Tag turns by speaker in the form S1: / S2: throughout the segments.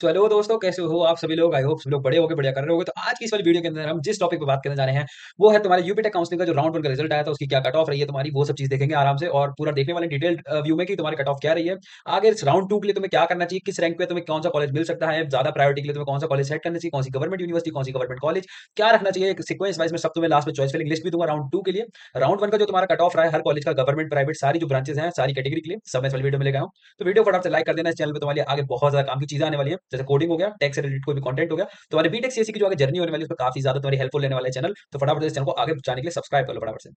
S1: तो हेलो दोस्तों, कैसे हो आप सभी लोग? आई होप सभी लोग बड़े होगे, बढ़िया कर रहे होगे। तो आज की इस वाली वीडियो के अंदर हम जिस टॉपिक पे बात करने जा रहे हैं वो है तुम्हारे यूपी टेक काउंसलिंग का जो राउंड वन का रिजल्ट आया था, उसकी क्या कट ऑफ रही है तुम्हारी, वो सब चीज देखेंगे आराम से और पूरा देखने वाले डिटेल्ड व्यू में कि तुम्हारी कट ऑफ क्या रही है। आगे इस राउंड टू के लिए तुम्हें क्या करना चाहिए, किस रैंक पे तुम्हें कौन सा कॉलेज मिल सकता है, ज्यादा प्रायोरिटी के लिए तुम्हें कौन सा कॉलेज सेट करना चाहिए, कौन सी गवर्नमेंट यूनिवर्सिटी, कौन सी गवर्नमेंट कॉलेज, क्या रखना चाहिए सीक्वेंस वाइज में, सब तुम्हें लास्ट में चॉइस फिलिंग लिस्ट भी दूंगा राउंड टू के लिए। राउंड वन का जो तुम्हारा कट ऑफ रहा है हर कॉलेज का, गवर्नमेंट प्राइवेट सारी जो ब्रांचेस हैं सारी कैटेगरी के लिए, सब मैं इस वाली वीडियो में लेकर आया हूं। तो वीडियो फटाफट से लाइक कर देना, इस चैनल पे तुम्हारे लिए आगे बहुत ज्यादा काम की चीजें आने वाली है, जैसे कोडिंग हो गया, टेक से रिलेटेड कोई भी कंटेंट हो गया, तुम्हारे बीटेक सीएससी की जो आगे जर्नी होने वाली है उसमें काफी ज्यादा तुम्हारी हेल्पफुल लेने वाला है चैनल। तो फटाफट इस चैनल को आगे जाने के लिए सब्सक्राइब कर लो फटाफट से,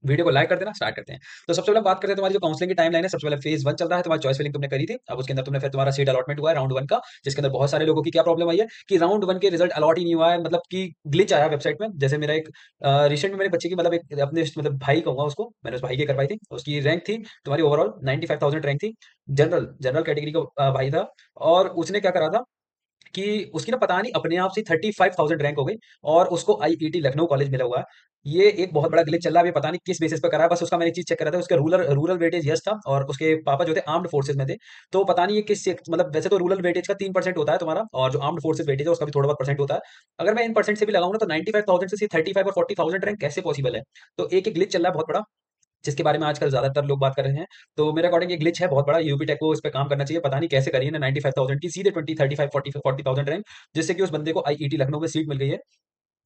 S1: वीडियो को लाइक कर देना। स्टार्ट करते हैं। तो सबसे पहले बात करते हैं तुम्हारी जो काउंसलिंग की टाइमलाइन है। सबसे पहले फेज वन चल रहा है, तुम्हारी चॉइस फिलिंग तुमने करी थी, अब उसके अंदर तुमने फिर तुम्हारा सीट अलॉटमेंट हुआ है राउंड वन का, जिसके अंदर बहुत सारे लोगों की क्या प्रॉब्लम आई है कि राउंड वन के रिजल्ट अलॉट ही नहीं हुआ है, मतलब कि ग्लिच आया वेबसाइट में। जैसे मेरा एक रिसेंट में मेरे बच्चे की, मतलब एक अपने मतलब भाई कहूंगा उसको, मैंने उस भाई की करवाई थी, उसकी रैंक थी तुम्हारी ओवरऑल 95,000 रैंक थी। जनरल जनरल कैटेगरी का भाई था। और उसने क्या करा था कि उसकी ना पता नहीं अपने आप से 35,000 रैंक हो गई और उसको आईईटी लखनऊ कॉलेज मिला हुआ है। ये एक बहुत बड़ा ग्लिच चल रहा है, अभी पता नहीं किस बेसिस पे करा है। बस उसका मैंने एक चीज चेक करा था, उसका रूरल रूरल वेटेज यस था और उसके पापा जो थे आर्म्ड फोर्सेज में थे। तो पता नहीं ये किस मतलब वैसे तो रूरल वेटेज का 3% होता है तुम्हारा, और जो आर्म्ड फोर्सेज वेटेज है उसका भी थोड़ा बहुत परसेंट होता है। अगर मैं इन परसेंट से भी लगाऊं ना तो 95,000 से 35 और 40,000 रैंक कैसे पॉसिबल है? तो एक एक ग्लिच चल रहा है बहुत बड़ा, जिसके बारे में आजकल ज्यादातर लोग बात कर रहे हैं। तो मेरे अकॉर्डिंग ये ग्लिच है बहुत बड़ा, यूपी टेक को इस पे काम करना चाहिए। पता नहीं कैसे करिए ना 95,000 की सीधे 20, 35, 40 40,000 रैंक, जिससे कि उस बंदे को आईईटी लखनऊ में सीट मिल गई है।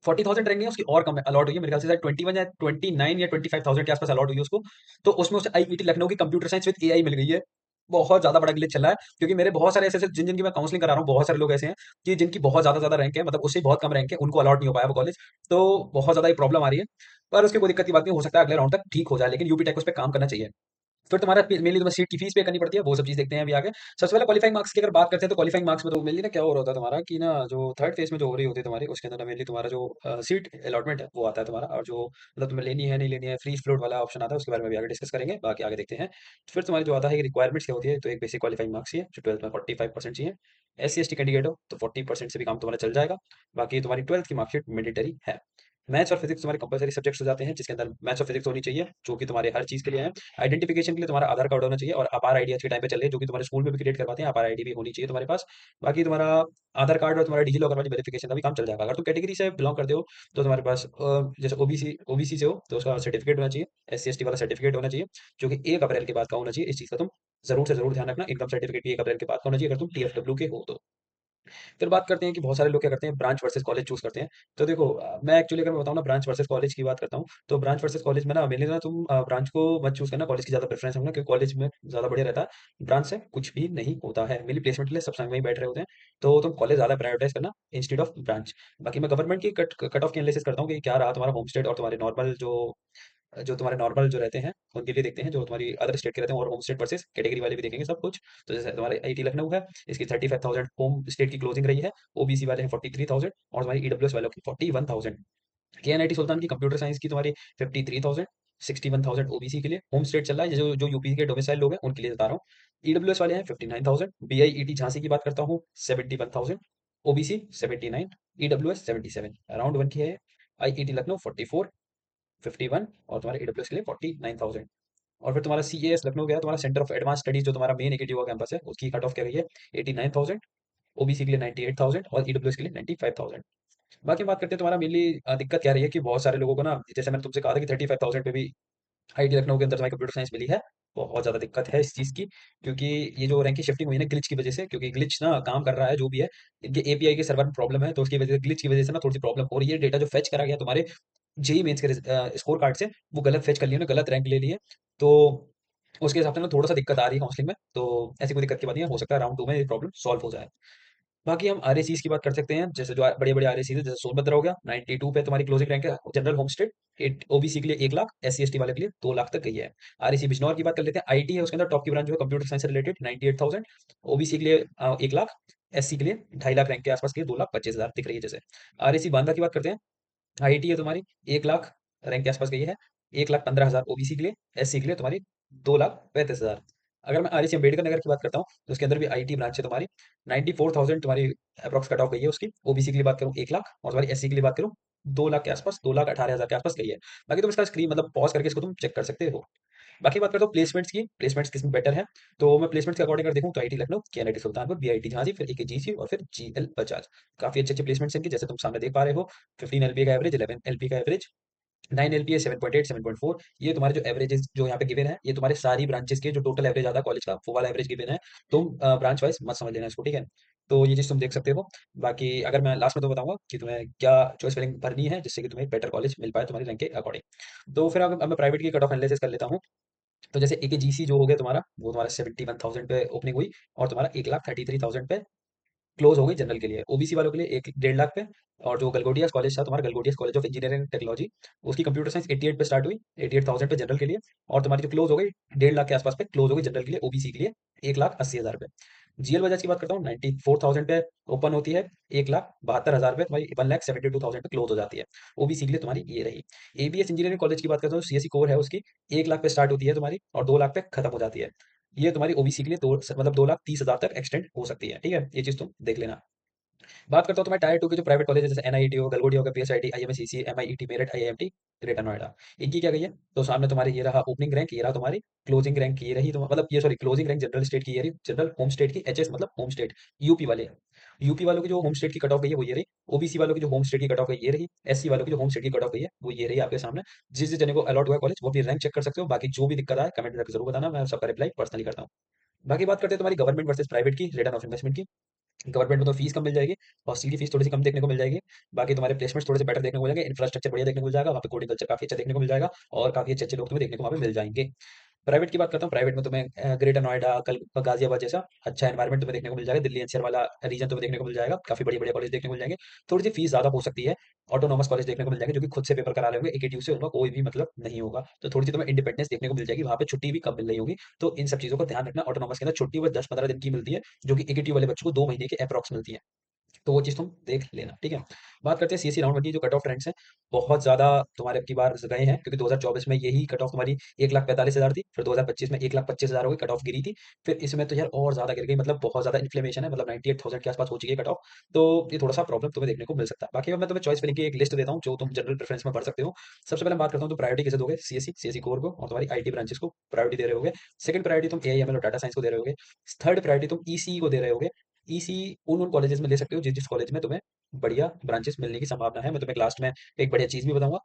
S1: 40,000 रैंक नहीं है उसकी, और कम अलॉट हुई है मेरे ख्याल से, शायद 21 या 29 या 25,000 के आसपास अलॉट हुई है उसको। तो उसमें उसे आईईटी लखनऊ की कंप्यूटर साइंस विद एआई मिल गई है। बहुत ज्यादा बड़ा ग्लिच चल रहा है, क्योंकि मेरे बहुत सारे ऐसे जिन जिनकी मैं काउंसलिंग करा रहा हूँ, बहुत सारे लोग ऐसे हैं कि जिनकी बहुत ज्यादा ज्यादा रैंक है, मतलब उससे बहुत कम रैंक है, उनको अलॉट नहीं हो पाया वो कॉलेज। तो बहुत ज्यादा प्रॉब्लम आ रही है। पर उसकी कोई दिक्कत की बात नहीं, हो सकता है अगले राउंड तक ठीक हो जाए, लेकिन यूपी टेक उस पर काम करना चाहिए। फिर तुम्हारा मेनली तुम्हें सीट की फीस पे करनी पड़ती है, वो सब चीज देखते हैं अभी आगे। सबसे पहले क्वालिफाइंग मार्क्स की अगर बात करते हैं तो क्वालिफाइंग मार्क्स में तो मेनली ना क्या हो रहा होता है तुम्हारा कि ना, जो थर्ड फेज में जो हो रही होती है तुम्हारी, उसके अंदर मेनली तुम्हारा जो सीट अलॉटमेंट है वो आता है तुम्हारा, और जो मतलब तुम्हें लेनी है नहीं लेनी है, फ्री फ्लोट वाला ऑप्शन आता है, उसके बारे में भी आगे डिस्कस करेंगे, बाकी आगे देखते हैं। फिर तुम्हारी जो आता है रिक्वायरमेंट्स क्या होती है, तो एक बेसिक क्वालिफाइंग मार्क्स ही है जो 12th में 45% चाहिए। SC ST कैंडिडेट हो तो 40% से भी काम तुम्हारा चल जाएगा। बाकी तुम्हारी 12th की मार्कशीट मैंडेटरी है। मैथ्स और फिजिक्स तुम्हारे कंपलसरी सब्जेक्ट्स हो जाते हैं, जिसके अंदर मैथ्स और फिजिक्स होनी चाहिए, जो कि तुम्हारे हर चीज के लिए है। आइडेंटिफिकेशन के लिए तुम्हारा आधार कार्ड होना चाहिए, और अपार आईडी आज के टाइम पे चल रही है, जो कि तुम्हारे स्कूल में भी क्रिएट करवाते हैं, अपार आईडी भी होनी चाहिए तुम्हारे पास। बाकी तुम्हारा आधार कार्ड और तुम्हारा डिजी लॉकर वाली वेरिफिकेशन का भी काम चल जाएगा। अगर तुम कैटेगरी से बिलोंग करते हो तो तुम्हारे पास जैसे ओबीसी से हो तो उसका सर्टिफिकेट होना चाहिए, SC ST वाला सर्टिफिकेट होना चाहिए, जो कि 1 अप्रैल के बाद का होना चाहिए। इस चीज का तुम जरूर से जरूर ध्यान रखना, इनकम सर्टिफिकेट भी 1 अप्रैल के बाद का होना चाहिए अगर तुम TFW के हो तो। फिर बात करते हैं कि बहुत सारे लोग क्या करते हैं, ब्रांच वर्सेस कॉलेज चूज करते हैं। तो देखो मैं एक्चुअली अगर मैं बताऊँ ना, ब्रांच वर्सेस कॉलेज की बात करता हूँ, तो ब्रांच वर्सेस कॉलेज में ना मेनली ना तुम ब्रांच को मत चूज करना, कॉलेज की ज्यादा प्रेफरेंस होना, क्योंकि कॉलेज में ज्यादा बढ़िया रहता है। ब्रांच से कुछ भी नहीं होता है, मेनली प्लेसमेंट के लिए सब संग में ही बैठ रहे होते हैं। तो तुम कॉलेज ज्यादा प्रायोरिटाइज करना इंस्टेड ऑफ ब्रांच। बाकी मैं गवर्नमेंट की कट ऑफ की एनालिसिस करता हूँ कि क्या रहा तुम्हारा होम स्टेट, और तुम्हारे नॉर्मल जो तुम्हारे नॉर्मल जो रहते हैं उनके लिए देखते हैं, जो तुम्हारी अदर स्टेट के रहते हैं, और होम स्टेट वर्सेस कैटेगरी वाले भी देखेंगे सब कुछ। तो जैसे तुम्हारे आईटी लखनऊ है, इसकी 35,000 होम स्टेट की क्लोजिंग रही है। ओबीसी वाले हैं 43,000, और तुम्हारी ईडब्ल्यूएस वालों की 41,000। केएनआईटी सुल्तान की कंप्यूटर साइंस की तुम्हारी 53,000, 61,000 ओबीसी के लिए होम स्टेट चल रहा है, जो जो यूपी के डोमिसाइल लोग हैं उनके लिए बता रहा हूँ। ईडब्ल्यूएस वाले हैं 59,000, बीआईईटी झांसी की बात करता हूँ 71,000, ओबीसी 79, ईडब्ल्यूएस 77, राउंड वन की है। आईईटी लखनऊ 44, 51, और तुम्हारे एडब्ल्यूएस के लिए 49,000। और फिर तुम्हारा CAS लखनऊ गया, तुम्हारा सेंटर ऑफ एडवांस स्टडीज जो तुम्हारा मेन एकेटिवा कैंपस है, उसकी कट ऑफ क्या रही है 89,000, ओबीसी के लिए 98,000 और ईडब्ल्यूएस के लिए 95,000। बाकी बात करते हैं तुम्हारा मेनली दिक्कत क्या रही है कि बहुत सारे लोगों को ना, जैसे मैंने तुमसे कहा था कि 35,000 पे भी आईटी लखनऊ के अंदर तुम्हारी कंप्यूटर साइंस मिली है। बहुत ज्यादा दिक्कत है इस चीज की, क्योंकि ये जो रैंक की शिफ्टिंग हुई है ना ग्लिच की वजह से, क्योंकि ग्लिच ना काम कर रहा है जो भी है, इनके एपीआई के सर्वर में प्रॉब्लम है, तो उसकी वजह से ग्लिच की वजह से ना थोड़ी सी प्रॉब्लम हो रही है। डेटा जो फेच करा गया तुम्हारे जेई मेंस के स्कोर कार्ड से, वो गलत फेच कर लिया ना, गलत रैंक ले लिए। तो उसके हिसाब से ना थोड़ा सा दिक्कत आ रही है काउंसलिंग में। तो ऐसी कोई दिक्कत की बात नहीं है, हो सकता है राउंड टू में ये प्रॉब्लम सॉल्व हो जाए। बाकी हम आरएसीज की बात कर सकते हैं, जैसे जो बड़े बड़े आरएसीज है, जैसे सोनभद्र हो गया 92 पे तुम्हारी क्लोजिंग रैंक है, जनरल होम स्टेट। ओबीसी के लिए 1 लाख, SC ST वाले के लिए 2 लाख तक गई है। आरएसी बिजनौर की बात कर लेते हैं, आईटी है उसके अंदर, टॉप की ब्रांच जो है कंप्यूटर साइंस से रिलेटेड 98,000, ओबीसी के लिए 1 लाख, SC के लिए 2.5 लाख रैंक के आसपास की 2,25,000 दिख रही है। जैसे आरएसी बांदा की बात करते हैं, आईटी है तुम्हारी 1 लाख रैंक के आसपास गई है, 1,15,000 ओबीसी के लिए, SC के लिए तुम्हारी 2,35,000। अगर मैं आरएसी अम्बेडकर नगर की बात करता हूँ तो उसके अंदर भी आईटी ब्रांच है तुम्हारी, 94,000 तुम्हारी अप्रॉक्स कट ऑफ गई है उसकी। ओबीसी के लिए बात करूँ 1 लाख, और तुम्हारी SC के लिए बात करूँ 2 लाख के आसपास, 2,18,000 के आसपास गई है। बाकी तुम इसका स्क्रीन मतलब पॉज करके इसको तुम चेक कर सकते हो। बाकी बात करता हूँ प्लेसमेंट्स की, प्लेसमेंट्स किसमें बेटर है। तो मैं प्लेसमेंट्स के अकॉर्डिंग अगर देखूँ तो आईटी लखनऊ, केएनआईटी सुल्तानपुर, बीआईटी झांसी, फिर एकेजीसी और फिर जीएल बजाज। काफी अच्छे अच्छे प्लेसमेंट्स हैं इनके, जैसे तुम सामने देख पा रहे हो। 15 एलपीए का एवरेज, 11 एलपीए का एवरेज, 9 एलपीए, 7.8, 7.4। ये तुम्हारे जो एवरेजेस जो यहाँ पे गिवन है, ये तुम्हारे सारी ब्रांचेस के जो टोटल एवरेज आता है कॉलेज का, वो वाला एवरेज गिवन है। तुम ब्रांच वाइज मत समझ लेना इसको, ठीक है। तो ये चीज तुम देख सकते हो। बाकी अगर मैं लास्ट में तो बताऊंगा कि तुम्हें क्या चॉइस फिलिंग भरनी है जिससे कि तुम्हें बेटर कॉलेज मिल पाए तुम्हारी रैंक के अकॉर्डिंग। तो फिर अब मैं प्राइवेट की कट ऑफ एनालिसिस कर लेता हूँ। तो जैसे एक जीसी जो हो गया तुम्हारा, वो तुम्हारा 71,000 पे ओपनिंग हुई, और तुम्हारा 1,33,000 पे क्लोज हो गई जनरल के लिए। ओबीसी वालों के लिए एक 1.5 लाख पे। और जो गलगोटियास कॉलेज था तुम्हारा, Galgotias college of engineering technology, उसकी कंप्यूटर साइंस 88 पे स्टार्ट हुई, 88,000 पे जनरल के लिए। और तुम्हारी जो क्लोज हो गई 1.5 लाख के आसपास पे क्लोज हो गई जनरल के लिए, ओबीसी के लिए 1,80,000 पे। जीएल बजाज की बात करता हूँ, 94,000 पे ओपन होती है, 1,72,000 पे तुम्हारी 1,72,000 पे क्लोज हो जाती है। ओबीसी के लिए तुम्हारी ये रही। एबीएस इंजीनियरिंग कॉलेज की बात करता हूँ, सीएससी कोर है उसकी, 1 लाख पे स्टार्ट होती है तुम्हारी और 2 लाख पे खत्म हो जाती है। ये तुम्हारी ओबीसी के लिए दो मतलब 2,30,000 तक एक्सटेंड हो सकती है, ठीक है। ये चीज तुम देख लेना। बात करता हूँ तो मैं टायर 2 के जो प्राइवेट कॉलेज है, जैसे एनआईटी हो, गलगोटिया हो, PSIT, IMSEC, MIET Meerut, IIMT greater Noida, इनकी क्या गई है। तो सामने तुम्हारे ये रहा ओपनिंग रैंक, ये रहा तुम्हारी क्लोजिंग रैंक, ये रही मतलब ये sorry closing rank general state की ये रही, जनरल होम स्टेट की, एचएस मतलब होम स्टेट, यूपी वाले। यूपी वालों की जो होम स्टेट की कट ऑफ गई है वो ये रही। ओबीसी वालों की जो होम स्टेट की कट ऑफ गई ये रही। एससी वालों की जो होम स्टेट की कट ऑफ गई है वो ये रही आपके सामने। जिस जिस जने को अलॉट हुआ है कॉलेज वो अपनी रैंक चेक कर सकते हो। बाकी जो भी दिक्कत आए कमेंट करके जरूर बताना, मैं सबका रिप्लाई पर्सनली करता हूँ। बाकी बात करते हैं तुम्हारी गवर्नमेंट वर्सेस प्राइवेट की, रिटर्न ऑफ इन्वेस्टमेंट की। गवर्नमेंट में तो फीस कम मिल जाएगी, हॉस्टल की फीस थोड़ी सी कम देखने को मिल जाएगी। बाकी तुम्हारे प्लेसमेंट थोड़े से बेटर देखने को मिल जाएंगे, इंफ्रास्ट्रक्चर बढ़िया देखने को मिल जाएगा, वहाँ पे कोडिंग कल्चर काफी अच्छा देखने को मिल जाएगा, और काफी अच्छे अच्छे लोग तुम्हें देखने को वहाँ पे मिल जाएंगे। प्राइवेट की बात करता हूँ, प्राइवेट में तुम्हें ग्रेटर नोएडा, कल गाजियाबाद जैसा अच्छा एनवायरमेंट तुम्हें देखने को मिल जाएगा, दिल्ली एनसीआर वाला रीजन तुम्हें देखने को मिल जाएगा, काफी बड़ी बड़ी कॉलेज देखने को मिल जाएंगे। थोड़ी सी फीस ज्यादा हो सकती है। ऑटोनॉमस कॉलेज देखने को मिल जाएंगे जो कि खुद से पेपर करा रहे होंगे, एकेटीयू से उनका कोई भी मतलब नहीं होगा, तो थोड़ी सी तुम्हें इंडिपेंडेंस देखने को मिल जाएगी, वहाँ पे छुट्टी भी कम मिल रही होगी। तो इन सब चीजों का ध्यान रखना। ऑटोनॉमस के अंदर छुट्टी बस 10-15 दिन की मिलती है, जो कि एकेटीयू वाले बच्चों को 2 महीने की अप्रॉक्स मिलती है। तो वो चीज़ तुम देख लेना, ठीक है। बात करते हैं सीएससी राउंड वन की जो कट ऑफ रैंक्स हैं, बहुत ज़्यादा तुम्हारे अब की बार गए हैं, क्योंकि 2024 में यही कट ऑफ तुम्हारी 1,45,000 थी, फिर 2025 में 1,25,000 हो गई, कट ऑफ गिरी थी। फिर इसमें तो यार और ज़्यादा गिर गई, मतलब बहुत ज़्यादा इन्फ्लेमेशन है, मतलब 98,000 के आसपास हो चुकी है कट ऑफ। तो ये थोड़ा सा प्रॉब्लम तुम्हें देखने को मिल सकता है। बाकी अब मैं तुम्हें चॉइस फिलिंग की एक लिस्ट देता हूँ जो तुम जनरल प्रेफरेंस में भर सकते हो। सबसे पहले मैं बात करता हूँ तो प्रायोरिटी किसे दोगे, सीएससी, सीएससी कोर को और तुम्हारी आईटी ब्रांचेस को प्रायोरिटी दे रहे होगे। सेकंड प्रायोरिटी तुम एआईएमएल और डाटा साइंस को दे रहे होगे। थर्ड प्रायोरिटी तुम ईसीई को दे रहे होगे। ईसी उन उन कॉलेजेस में ले सकते हो जिस जिस कॉलेज में तुम्हें बढ़िया ब्रांचेस मिलने की संभावना है। मैं तुम्हें लास्ट में एक बढ़िया चीज भी बताऊंगा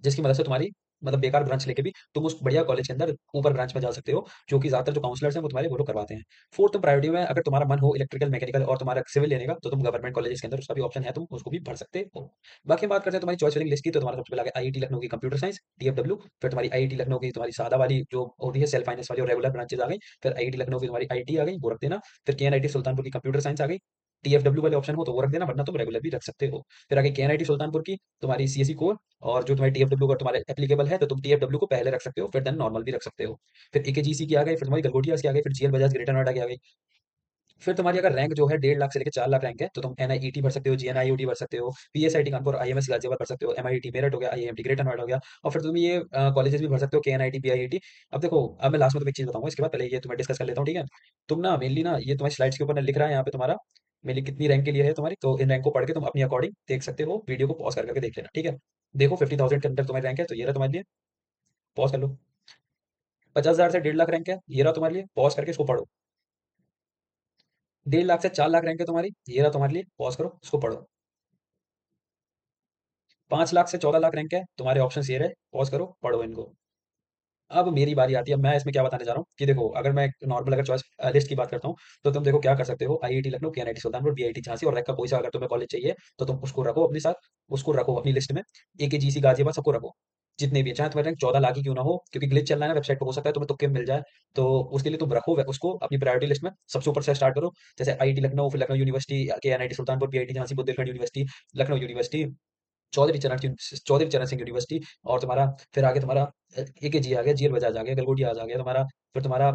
S1: जिसकी मदद से तुम्हारी मतलब बेकार ब्रांच लेके भी तुम उस बढ़िया कॉलेज के अंदर ऊपर ब्रांच में जा सकते हो, जो कि ज्यादातर जो काउंसलर्स हैं वो तुम्हारे वो लोग करवाते हैं। फोर्थ तुम प्रायोरिटी में अगर तुम्हारा मन हो इलेक्ट्रिकल मैकेनिकल और तुम्हारा सिविल लेने का, तो तुम गवर्नमेंट कॉलेज के अंदर उसका भी ऑप्शन है, तुम उसको भी भर सकते हो। बाकी हम बात करते हैं तुम्हारी चॉइस फिलिंग लिस्ट की, तो तुम्हारा सबसे पहले आईआईटी लखनऊ की कंप्यूटर साइंस, डीएफडब्ल्यू। फिर तुम्हारी आईआईटी लखनऊ की तुम्हारी सादा वाली जो होती है सेल्फ फाइनेंस वाली और रेगुलर ब्रांचेज आ गई। फिर आईआईटी लखनऊ की तुम्हारी आईटी आ गई, वो रख देना। फिर केएनआईटी सुल्तानपुर की कंप्यूटर साइंस आ गई। टीएफडब्ल्यू वाले ऑप्शन हो तो वो रख देना, वरना तुम रेगुलर भी रख सकते हो। फिर आगे केएनआईटी सुल्तानपुर की तुम्हारी सीएससी कोर, और जो तुम्हारी टीएफडब्ल्यू का तुम्हारे एप्लीकेबल है तो तुम टीएफडब्ल्यू को पहले रख सकते हो, फिर देन नॉर्मल भी रख सकते हो। फिर एकेजीसी की आ गई, फिर तुम्हारी गलगोटियास की आ गई, फिर जीएल बजाज ग्रेटर नोएडा की आ गई। फिर तुम्हारी अगर रैंक जो है 1.5 लाख से लेकर 4 लाख रैंक है, तो तुम एनआईईटी भर सकते हो, जीएनआईयूटी भर सकते हो, पीएसआईटी कानपुर, आईएमएस गाजियाबाद भर सकते हो, एमआईटी मेरठ हो गया, आईआईएमटी ग्रेटर नोएडा हो गया। और फिर तुम ये कॉलेजेस भी भर सकते हो, केएनआईटी, बीआईटी। अब देखो, अब मैं लास्ट में तुम्हें एक चीज बताऊंगा, इसके बाद पहले ये तुम्हें डिस्कस कर लेता हूँ, ठीक है। तुम ना मेनली ना ये तुम्हारी स्लाइड्स के ऊपर ना लिख रहा है यहाँ पे तुम्हारा मेनली कितनी रैंक के लिए है तुम्हारी, तो इन रैंक को पढ़ के तुम अपनी अकॉर्डिंग देख सकते हो, वीडियो को पॉज करके देख लेना, ठीक है। देखो 50,000 के अंदर तुम्हारी रैंक है तो ये रहा तुम्हारे लिए, पॉज कर लो। 50,000 से 1.5 लाख रैंक है, ये रहा तुम्हारे लिए, पॉज करके इसको पढ़ो। 1.5 लाख से 4 लाख रैंक है तुम्हारी, ये रहा तुम्हारे लिए, पॉज करो इसको पढ़ो। 5 लाख से 14 लाख रैंक है तुम्हारे, ऑप्शन ये रहे, पॉज करो पढ़ो इनको। अब मेरी बारी आती है, अब मैं इसमें क्या बताने जा रहा हूँ कि देखो, अगर मैं नॉर्मल अगर चॉइस लिस्ट की बात करता हूँ, तो तुम देखो क्या कर सकते हो, आईआईटी लखनऊ, केएनआईटी सुल्तानपुर, बीआईटी झांसी और रैक का कोई सा अगर तुम्हें कॉलेज चाहिए तो तुम उसको रखो अपने साथ, उसको रखो अपनी लिस्ट में। एकेजीसी गाजियाबाद सबको रखो, जितने भी हैं, चाहे तुम्हारे रैंक 14 लाख ही क्यों ना हो, क्योंकि ग्लिच चल रहा है ना वेबसाइट पर, हो सकता है तुम्हें तुक्के में मिल जाए। तो उसके लिए तुम रखो उसको अपनी प्रायोरिटी लिस्ट में सबसे ऊपर से स्टार्ट करो। जैसे आईआईटी लखनऊ, फिर Lucknow university, KNIT Sultanpur, BIT Jhansi, Bundelkhand university, Lucknow university, Chaudhary Charan Singh university, और तुम्हारा फिर आगे तुम्हारा एकेजी आ गया, जीएल बजाज आ गया, गलगोटिया आ गया तुम्हारा, फिर तुम्हारा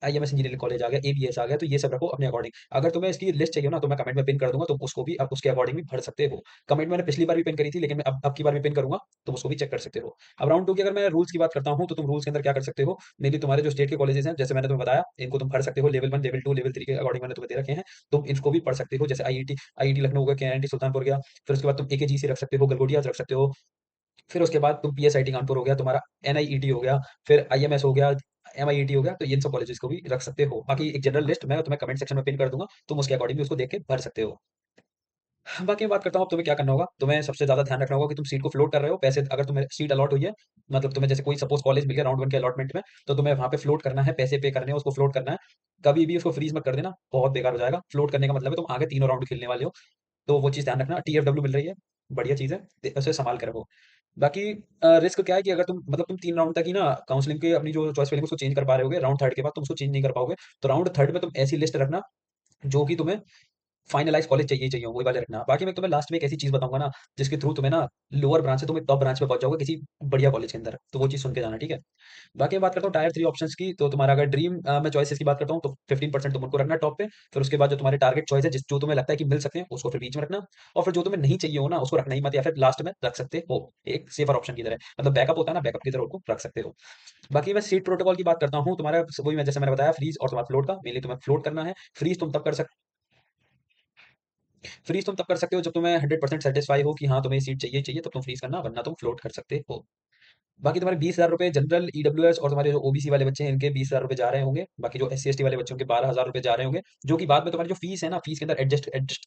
S1: आईएमएस इंजीनियरिंग कॉलेज आ गया, एबीएस आ गया, तो ये सब रखो अपने अकॉर्डिंग। अगर तुम्हें इसकी लिस्ट चाहिए ना तो मैं कमेंट में पिन कर दूंगा, तुम उसको भी अब उसके अकॉर्डिंग भी भर सकते हो। कमेंट मैंने पिछली बार भी पिन करी थी, लेकिन मैं अब की बार भी पिन करूंगा, तुम उसको भी चेक कर सकते हो। अब राउंड टू की अगर मैं रूल्स की बात करता हूँ, तो तुम रूल्स के अंदर क्या कर सकते हो, मे बी तुम्हारे जो स्टेट के कॉलेजेस हैं, जैसे मैंने तुम्हें बताया, इनको तुम भर सकते हो लेवल 1, लेवल 2, लेवल 3 के अकॉर्डिंग मैंने तुम्हें दे रखे हैं। तुम इसको भी पढ़ सकते हो, जैसे आईआईटी लखनऊ गया, केआईटी सुल्तानपुर गया, फिर उसके बाद तुम एकेजीसी रख सकते हो, गलगोटिया रख सकते हो, फिर उसके बाद तुम पीएसआईटी कानपुर हो गया, तुम्हारा एनआईईटी हो गया, फिर आईएमएस हो गया, एमआईईटी हो गया, तो इन सब कॉलेजेस को भी रख सकते हो। बाकी एक जनरल लिस्ट मैं तुम्हें कमेंट सेक्शन में पिन कर दूंगा, तुम उसके अकॉर्डिंग भी उसको देख के भर सकते हो। बाकी मैं बात करता हूँ अब तुम्हें क्या करना होगा। तुम्हें सबसे ज्यादा ध्यान रखना होगा कि तुम सीट को फ्लोट कर रहे हो, पैसे अगर तुम्हें सीट अलॉट हुई है, मतलब तुम्हें जैसे कोई सपोज कॉलेज मिल गया राउंड 1 के अलॉटमेंट में, तो तुम्हें वहां पे फ्लोट करना है, पैसे पे करने हैं, उसको फ्लोट करना है। कभी भी उसको फ्रीज मत कर देना, बहुत बेकार हो जाएगा। फ्लोट करने का मतलब है तुम आगे तीनों राउंड खेलने वाले हो, तो वो चीज ध्यान रखना। टीएफडब्ल्यू मिल रही है, बढ़िया चीज है, उसे संभाल कर रखो। बाकी रिस्क क्या है कि अगर तुम मतलब तुम 3 राउंड तक ही ना काउंसलिंग के अपनी जो चॉइस फिलिंग उसको चेंज कर पा रहे होगे, राउंड थर्ड के बाद तुम उसको चेंज नहीं कर पाओगे। तो राउंड थर्ड में तुम ऐसी लिस्ट रखना जो कि तुम्हें फाइनलाइज कॉलेज चाहिए ही चाहिए, वही वाले रखना। बाकी मैं तुम्हें लास्ट में एक ऐसी चीज बताऊंगा ना, जिसके थ्रू तुम्हें ना लोअर ब्रांच से तुम्हें टॉप ब्रांच में पहुंच जाओगे किसी बढ़िया कॉलेज के अंदर, तो वो चीज सुन के जाना, ठीक है। बाकी मैं बात करता हूँ टायर 3 ऑप्शंस की, तो तुम्हारा अगर ड्रीम मैं चॉइसेस की बात करता हूँ, तो 15% तुम उनको रखना टॉप पे। फिर उसके बाद जो तुम्हारे टारगेट चॉइस है, जिस जो तुम्हें लगता है कि मिल सकते हैं, उसको फिर बीच में रखना। और फिर जो तुम्हें नहीं चाहिए हो ना, उसको रखना ही मत, या फिर लास्ट में रख सकते हो, एक सेफर ऑप्शन की तरह, मतलब बैकअप होता है ना, बैकअप की तरह उनको रख सकते हो। बाकी मैं सीट प्रोटोकॉल की बात करता हूँ, तुम्हारा वही मैं जैसे मैंने बताया, फ्रीज और तुम्हारा फ्लोट का, मेनली तुम्हें फ्लोट करना है। फ्रीज तुम तब कर सकते हो जब तुम्हें 100% सेटिस्फाई हो कि हाँ तुम्हें सीट चाहिए चाहिए, तब तुम फ्रीज करना, वरना तुम फ्लोट कर सकते हो। बाकी तुम्हारे 20,000 रुपए जनरल ईडब्ल्यूएस और तुम्हारे जो ओबीसी वाले बच्चे हैं, इनके 20,000 रुपए जा रहे होंगे। बाकी जो SC ST वाले बच्चों के 12,000 रुपए जा रहे होंगे, जो कि बाद में तुम्हारी जो फीस है ना, फीस के अंदर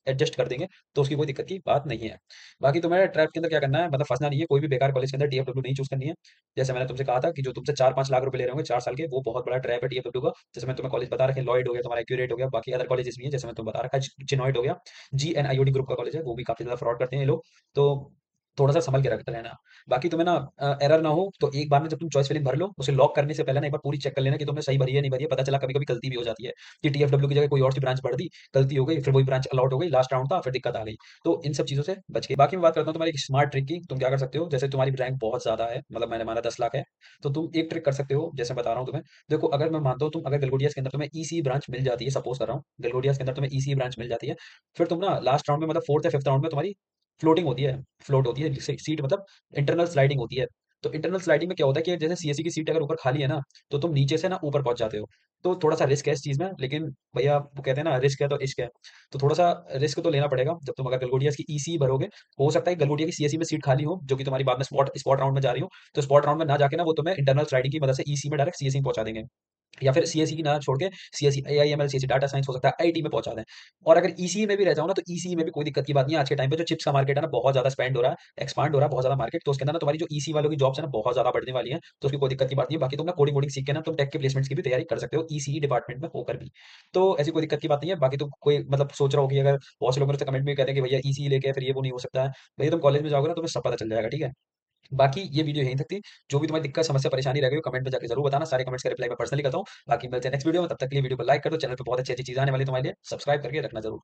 S1: एडजस्ट कर देंगे, तो उसकी कोई दिक्कत की बात नहीं है। बाकी तुम्हें ट्रैप के अंदर क्या करना है, मतलब फंसना नहीं है, कोई भी बेकार कॉलेज के अंदर टीएफडब्ल्यू नहीं चूज करनी है। जैसे मैंने तुमसे कहा था कि जो तुमसे 4-5 लाख रुपए ले रहे होंगे 4 साल के, वो बहुत बड़ा ट्रैप है टीएफडब्ल्यू का। जैसे मैं तुम्हें कॉलेज बता रखे, लॉयड हो गया, तुम्हारा एक्यूरेट हो गया, बाकी अदर कॉलेजेस भी हैं, जैसे मैं तुम्हें बता रखा है, चिनॉइड हो गया, GNIOD ग्रुप का कॉलेज है, वो भी काफी ज्यादा फ्रॉड करते हैं ये लोग, तो थोड़ा सा संभल के रखते रहना। बाकी तुम्हें ना एरर ना हो, तो एक बार में जब तुम चॉइस फिलिंग भर लो, उसे लॉक करने से पहले ना एक बार पूरी चेक कर लेना कि तुमने सही भरी है नहीं भरी है। पता चला कभी कभी गलती भी हो जाती है कि टीएफडब्ल्यू की जगह कोई और सी ब्रांच भर दी, गलती हो गई, फिर वही ब्रांच अलॉट हो गई, लास्ट राउंड था, फिर दिक्कत आ गई। तो इन सब चीजों से बच के। बाकी मैं बात करता हूँ तुम्हारी एक स्मार्ट ट्रिक की, तुम क्या कर सकते हो, जैसे तुम्हारी रैंक बहुत ज्यादा है, मतलब मैंने माना 10 लाख है, तो तुम एक ट्रिक कर सकते हो, जैसे बता रहा हूँ तुम्हें। देखो, अगर मैं मानता हूँ तुम अगर गलगोटियास के अंदर तुम्हें ईसी ब्रांच मिल जाती है, सपोज कर रहा हूँ गलगोटियास के अंदर तुम्हें ईसी ब्रांच मिल जाती है, फिर तुम ना लास्ट राउंड में, मतलब फोर्थ या फिफ्थ राउंड में तुम्हारी फ्लोटिंग होती है, फ्लोट होती है सीट, मतलब इंटरनल स्लाइडिंग होती है। तो इंटरनल स्लाइडिंग में क्या होता है कि जैसे सीएससी की सीट अगर ऊपर खाली है ना, तो तुम नीचे से ना ऊपर पहुंच जाते हो। तो थोड़ा सा रिस्क है इस चीज में, लेकिन भैया वो कहते हैं ना, रिस्क है तो इश्क है, तो थोड़ा सा रिस्क तो लेना पड़ेगा जब तुम अगर गलगोटिया की ईसी भरोगे। हो सकता है गलगोटिया की सीएससी में सीट खाली हो, जो कि तुम्हारी बाद में स्पॉट स्पॉट राउंड में जा रही हो, तो स्पॉट राउंड में ना जाके ना वो तुम्हें इंटरनल स्लाइडिंग की मदद से ईसी में डायरेक्ट सीएससी में पहुंचा देंगे, या फिर सीएसई की ना छोड़ के CSE AIML CSE data science हो सकता है आईटी में पहुंचा दें। और अगर ईसीई में भी रह जाओ ना, तो ईसीई में भी कोई दिक्कत की बात नहीं है। आज के टाइम पे जो चिप्स का मार्केट है ना, बहुत ज्यादा स्पेंड हो रहा है, एक्सपांड हो रहा है बहुत ज्यादा मार्केट, तो उसके अंदर ना तुम्हारी जो ईसी वालों की जॉब्स है ना, बहुत ज्यादा बढ़ने वाली है, तो उसकी कोई दिक्कत की बात नहीं है। बाकी तुम ना कोडिंग वोडिंग सीख के ना तुम टेक के प्लेसमेंट्स की भी तैयारी कर सकते हो, ईसीई डिपार्टमेंट में होकर भी, तो ऐसी कोई दिक्कत की बात नहीं है। बाकी तुम कोई मतलब सोच रहा हो कि अगर बहुत से लोग मेरे से कमेंट में कहते हैं कि भैया ईसीई लेके फिर ये वो नहीं हो सकता है, भैया तुम कॉलेज में जाओगे ना, तुम्हें सब पता चल जाएगा, ठीक है। बाकी ये वीडियो यहीं तक थी। जो भी तुम्हारी दिक्कत समस्या परेशानी रह गई हो, कमेंट में जाके जरूर बताना, सारे कमेंट्स का रिप्लाई मैं पर्सनली करता हूँ। बाकी मिलते हैं नेक्स्ट वीडियो में, तब तक के लिए वीडियो को लाइक कर दो, चैनल पे बहुत अच्छी अच्छी चीजें आने वाली है तुम्हारे लिए, सब्सक्राइब करके रखना जरूर।